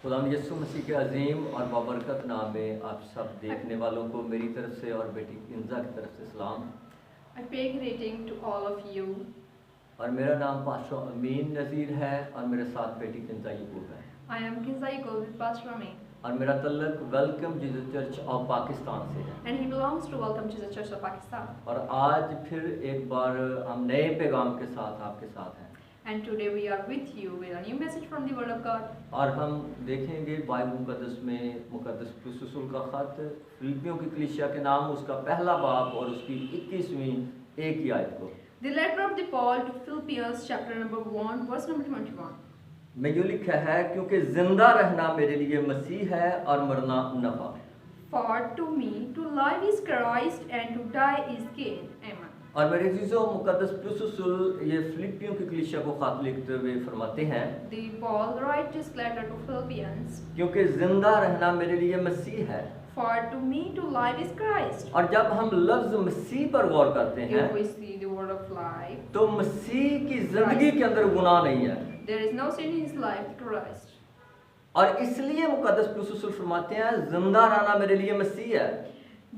खुदावंद यीशु मसीह के अजीम और बाबरकत नाम में आप सब देखने वालों को मेरी तरफ से और बेटी किंजा की तरफ से सलाम। I pay greeting to all of you. और मेरा नाम पास्टर अमीन नज़ीर है और मेरे साथ बेटी किंजा यकूब है। I am Kinza Yaqub with Pastor Amin. और मेरा तल्लक welcome Jesus church of Pakistan से है। And he belongs to Welcome to the Church of Pakistan. और आज फिर एक बार हम नए पैगाम के साथ आपके साथ हैं। And today we are with you with a new message from the Word of God. और हम देखेंगे बाइबल मुकद्दस में मुकद्दस पौलुस रसूल का ख़त फिलिपियों की कलीसिया के नाम उसका पहला बाब और उसकी 21वीं एक ही आयत को। The letter of the Paul to Philippians chapter number 1 verse number 21. में यूँ लिखा है क्योंकि जिंदा रहना मेरे लिए मसीह है और मरना नफा। For to me to live is Christ and to die is gain. Amen. और मेरे अजीजों मुकद्दस पौलुस रसूल ये फिलिपियों की कलीसिया को ख़त लिखते हुए फरमाते हैं The Paul writes this letter to Philippians. क्योंकि जिंदा रहना मेरे लिए मसीह है। For to me to live is Christ. और जब हम लफ्ज़ मसीह पर गौर करते हैं If we see the word of life, तो मसीह की जिंदगी के अंदर गुनाह नहीं है। there is no sin in his life, Christ. और इसलिए मुकद्दस पौलुस रसूल फरमाते हैं जिंदा रहना मेरे लिए मसीह है।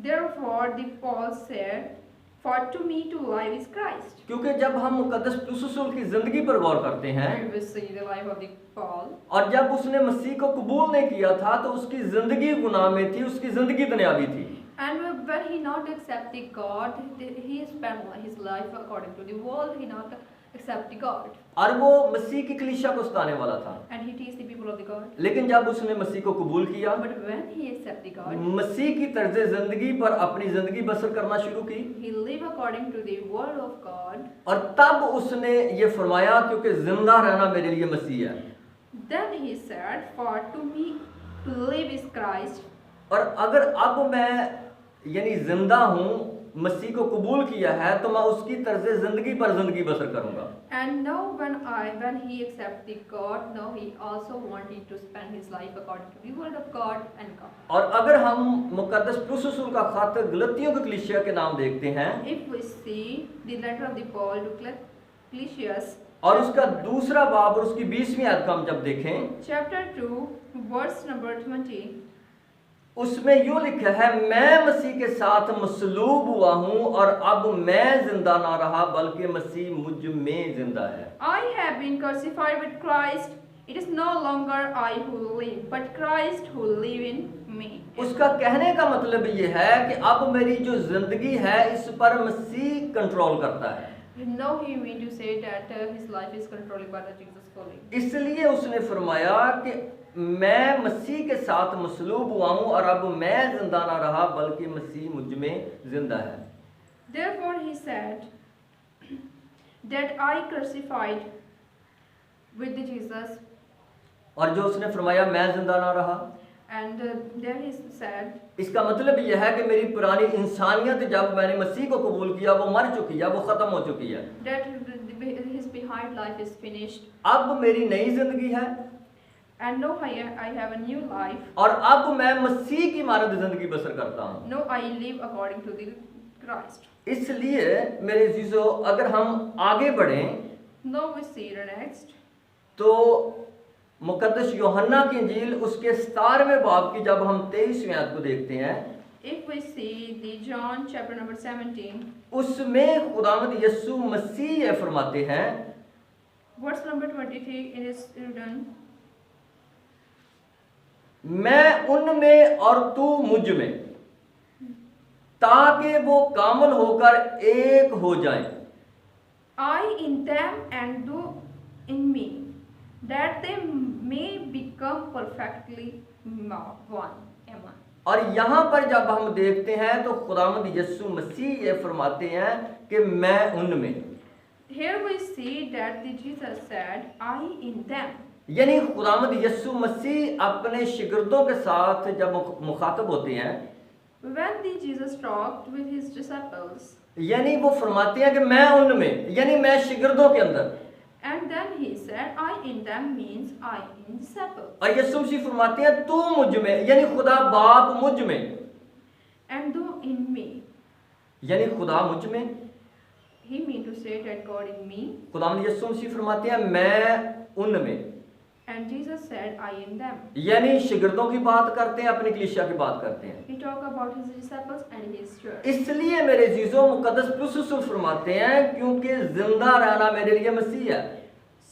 Therefore, the Paul said, "For to me to live is Christ." क्योंकि जब हम मुकद्दस पौलुस रसूल की जिंदगी पर गौर करते हैं And we see the life of the Paul. और जब उसने मसीह को कबूल नहीं किया था तो उसकी जिंदगी गुनाह में थी, उसकी जिंदगी दुनियावी थी। And when he not accepted God, he spent his life according to the world. He not accepted God, और वो मसीह की कलीसिया को सताने वाला था। and he teased the people of the God. लेकिन जब उसने मसीह को कबूल किया, But when he accepted God, मसीह की तर्ज जिंदगी पर अपनी जिंदगी बसर करना शुरू की he lived according to the word of God. और तब उसने ये फरमाया क्योंकि जिंदा रहना मेरे लिए मसीह है। Then he said, "For to me to live is Christ." और अगर अब मैं यानी जिंदा हूँ, मसीह को कबूल किया है, तो मैं उसकी तर्ज जिंदगी पर जिंदगी बसर करूंगा। And now when he accepted God, now he also wanted to spend his life according to the word of God and God. और अगर हम मुकद्दस पौलुस रसूल का खत गलतियों की कलीसिया के नाम देखते हैं If we see the letter of the Paul to Galatians, और उसका दूसरा बाब और उसकी 20वीं आयत को हम जब देखें, chapter 2, verse number 20, उसमें यूँ लिखा है मैं मसीह के साथ मसलूब हुआ हूँ और अब मैं जिंदा ना रहा बल्कि मसीह मुझ में जिंदा है। I have been crucified with Christ. It is no longer I who live, but Christ who live in me. उसका कहने का मतलब ये है कि अब मेरी जो जिंदगी है इस पर मसीह कंट्रोल करता है। Now he mean to say that his life is controlled by the Jesus calling. इसलिए उसने फरमाया कि मैं मसीह के साथ मसलूब हुआ हूँ और अब मैं जिंदा ना रहा बल्कि मसीह मुझ में जिंदा है। Therefore he said that I crucified with the Jesus, और जो उसने फरमाया मैं जिंदा ना रहा, and then he said इसका मतलब यह है कि मेरी पुरानी इंसानियत जब मैंने मसीह को कबूल किया वो मर चुकी है, वो ख़त्म हो चुकी है। that his behind life is finished, अब मेरी नई जिंदगी है and now I have a new life. और अब मैं मसीह की मानद जिंदगी बसर करता हूँ। Now I live according to the Christ. इसलिए मेरे अजीजों अगर हम आगे बढ़ें Now we see the next. तो मुकद्दस यूहन्ना की इंजील उसके 17वें बाब की जब हम 23वीं आयत को देखते हैं, If we see the John chapter number 17, उसमें खुदावंद यीशु मसीह ये फरमाते हैं verse number 23, it is written, मैं उनमें और तू मुझ में ताकि वो कामल होकर एक हो जाएं। I in them and do in me, that they may become perfectly one. Amen. और यहाँ पर जब हम देखते हैं तो खुदावंद यीशु मसीह ये फरमाते हैं कि मैं उनमें, Here we see that the Jesus said, I in them. यानी खुदावंद यीशु मसीह अपने शिगिर्दों के साथ जब मुखातब होते हैं, When the Jesus talked with his disciples, यानी वो फरमाते हैं कि मैं उनमें, यानी मैं शिगिर्दों के अंदर, and then he said, I in them means I in disciples, और यीशु मसीह फरमाते हैं तू मुझ में, यानी खुदा बाप मुझ में, and do in me. यानी खुदा मुझ में। He mean to say that God in me, खुदावंद यीशु मसीह फरमाते हैं मैं उनमें, And Jesus said, I am them. यानी शिगिर्दों की बात करते हैं, अपनी कलीसिया की बात करते हैं। He talked about his disciples and his church. इसलिए मेरे अजीजों मुकद्दस पौलुस रसूल फरमाते हैं क्योंकि जिंदा रहना मेरे लिए मसीह है।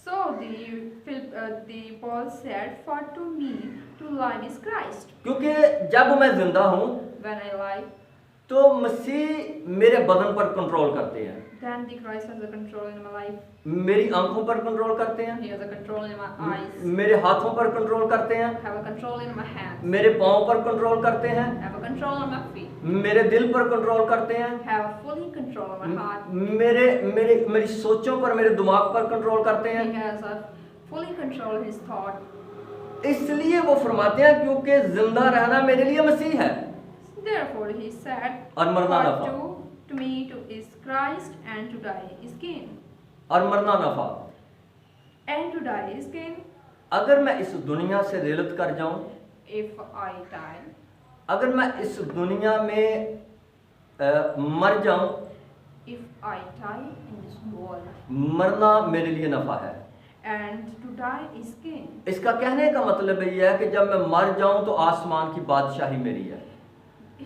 So the Paul said, for to me to live is Christ. क्योंकि जब मैं जिंदा हूँ When I live, तो मसीह मेरे बदन पर कंट्रोल करते हैं, then the Christ has a control in my life. मेरी आंखों पर कंट्रोल करते हैं, He has a control in my eyes. मेरे हाथों पर कंट्रोल करते हैं, Have a control in my hands. मेरे पाँव पर कंट्रोल करते हैं, Have a control on my feet. मेरे दिल पर कंट्रोल करते हैं, Have a fully control on my heart. मेरी सोचों पर, मेरे दिमाग पर कंट्रोल करते हैं। He has a fully control his thought. इसलिए वो फरमाते हैं क्योंकि जिंदा रहना मेरे लिए मसीह है Therefore he said, और मरना for नफा, to me to is Christ and to die is gain. और मरना नफा। And to die is gain. अगर मैं इस दुनिया से रेलत कर जाऊं, If I die, अगर मैं इस दुनिया में मर जाऊं, if I die in this world, मरना मेरे लिए नफा है। and to die is gain. इसका कहने का मतलब ये है कि जब मैं मर जाऊं तो आसमान की बादशाही मेरी है।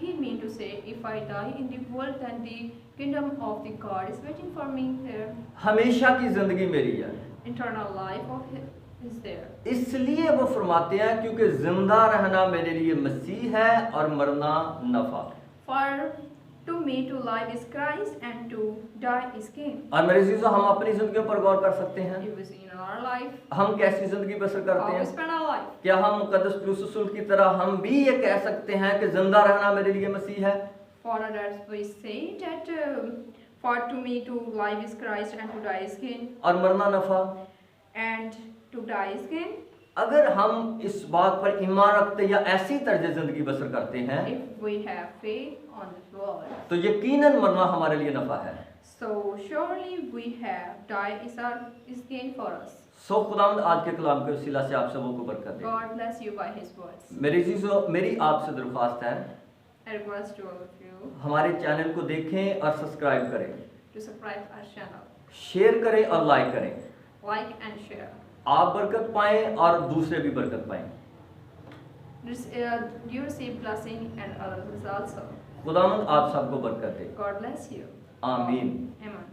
He mean to say, if I die in the world, then the kingdom of the God is waiting for me there. हमेशा की जिंदगी मेरी है। Eternal life of His is there. इसलिए वो फरमाते हैं क्योंकि जिंदा रहना मेरे लिए मसीह है और मरना नफा। For to me to live is Christ and to die is gain. और मेरे अजीजों, हम अपनी जिंदगियों पर गौर कर सकते हैं, If we see in our life, हम कैसी जिंदगी बसर करते how we हैं। spend our life. क्या हम मुकद्दस पौलुस रसूल की तरह हम भी ये कह सकते हैं कि जिंदा रहना मेरे लिए मसीह है? For that we say that for to me to live is Christ and to die is gain. और मरना नफा। And to die is gain. अगर हम इस बात पर ईमान रखते या ऐसी तर्ज जिंदगी बसर करते हैं If we have faith on this world, तो यकीनन मरना हमारे लिए नफा है। so surely we have die is gain for us. सो खुदावंद आज के कलाम के वसीला से आप सबों को बरकत दे। God bless you by His words. मेरे अजीजों, मेरी आपसे दरख्वास्त है, I request to all of you हमारे चैनल को देखें और सब्सक्राइब करें, to subscribe our channel, share करें और लाइक करें। like and share. आप बरकत पाएं और दूसरे भी बरकत पाएं। You receive blessing and others also. खुदावंद आप सबको बरकत दे। God bless you. आमीन। Amen.